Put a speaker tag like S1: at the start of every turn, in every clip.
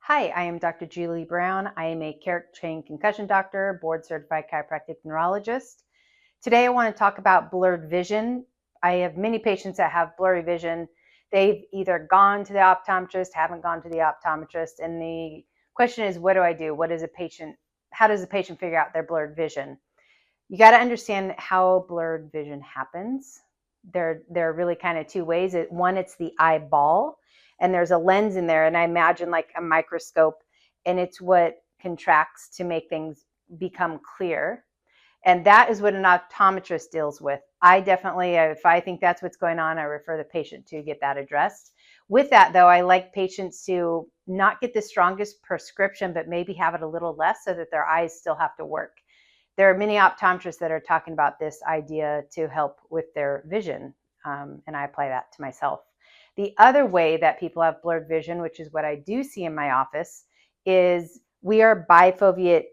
S1: Hi, I am Dr. Julie Brown. I am a character-trained concussion doctor, board-certified chiropractic neurologist. Today I want to talk about blurred vision. I have many patients that have blurry vision. They've either gone to the optometrist, haven't gone to the optometrist, and the question is, what do I do? How does a patient figure out their blurred vision? You got to understand how blurred vision happens. There are really kind of two ways. One, it's the eyeball, and there's a lens in there, and I imagine like a microscope, and it's what contracts to make things become clear. And that is what an optometrist deals with. I definitely, if I think that's what's going on, I refer the patient to get that addressed. With that, though, I like patients to not get the strongest prescription, but maybe have it a little less so that their eyes still have to work. There are many optometrists that are talking about this idea to help with their vision, and I apply that to myself. The other way that people have blurred vision, which is what I do see in my office, is we are bifoveate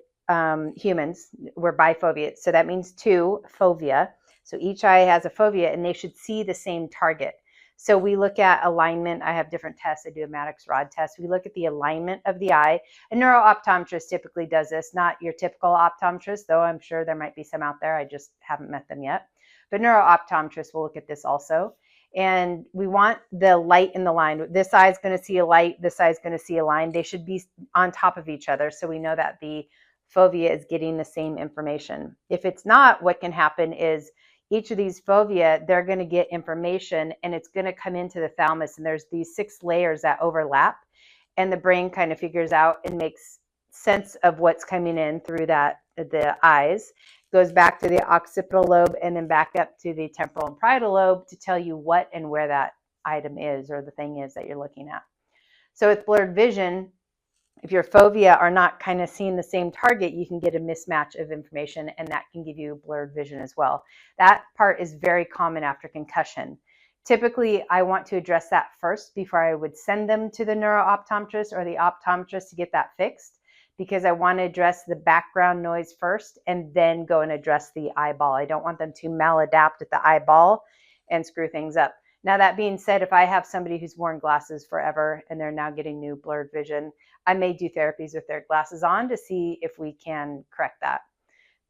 S1: humans. We're bifoveate, so that means two fovea. So each eye has a fovea, and they should see the same target. So we look at alignment. I have different tests. I do a Maddox rod test. We look at the alignment of the eye. A neuro-optometrist typically does this, not your typical optometrist, though I'm sure there might be some out there. I just haven't met them yet. But neuro-optometrists will look at this also. And we want the light in the line. This eye is going to see a light. This eye is going to see a line. They should be on top of each other, so we know that the fovea is getting the same information. If it's not, what can happen is each of these fovea, they're going to get information, and it's going to come into the thalamus, and there's these 6 layers that overlap, and the brain kind of figures out and makes sense of what's coming in through the eyes, goes back to the occipital lobe, and then back up to the temporal and parietal lobe to tell you what and where that item is, or the thing is that you're looking at. So with blurred vision, if your fovea are not kind of seeing the same target, you can get a mismatch of information, and that can give you blurred vision as well. That part is very common after concussion. Typically, I want to address that first before I would send them to the neuro-optometrist or the optometrist to get that fixed, because I want to address the background noise first and then go and address the eyeball. I don't want them to maladapt at the eyeball and screw things up. Now, that being said, if I have somebody who's worn glasses forever and they're now getting new blurred vision, I may do therapies with their glasses on to see if we can correct that.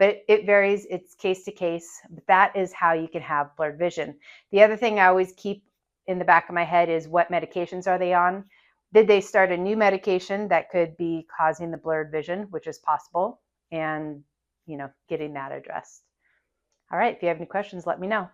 S1: But it varies, it's case to case, but that is how you can have blurred vision. The other thing I always keep in the back of my head is, what medications are they on? Did they start a new medication that could be causing the blurred vision, which is possible, and getting that addressed. All right, if you have any questions, let me know.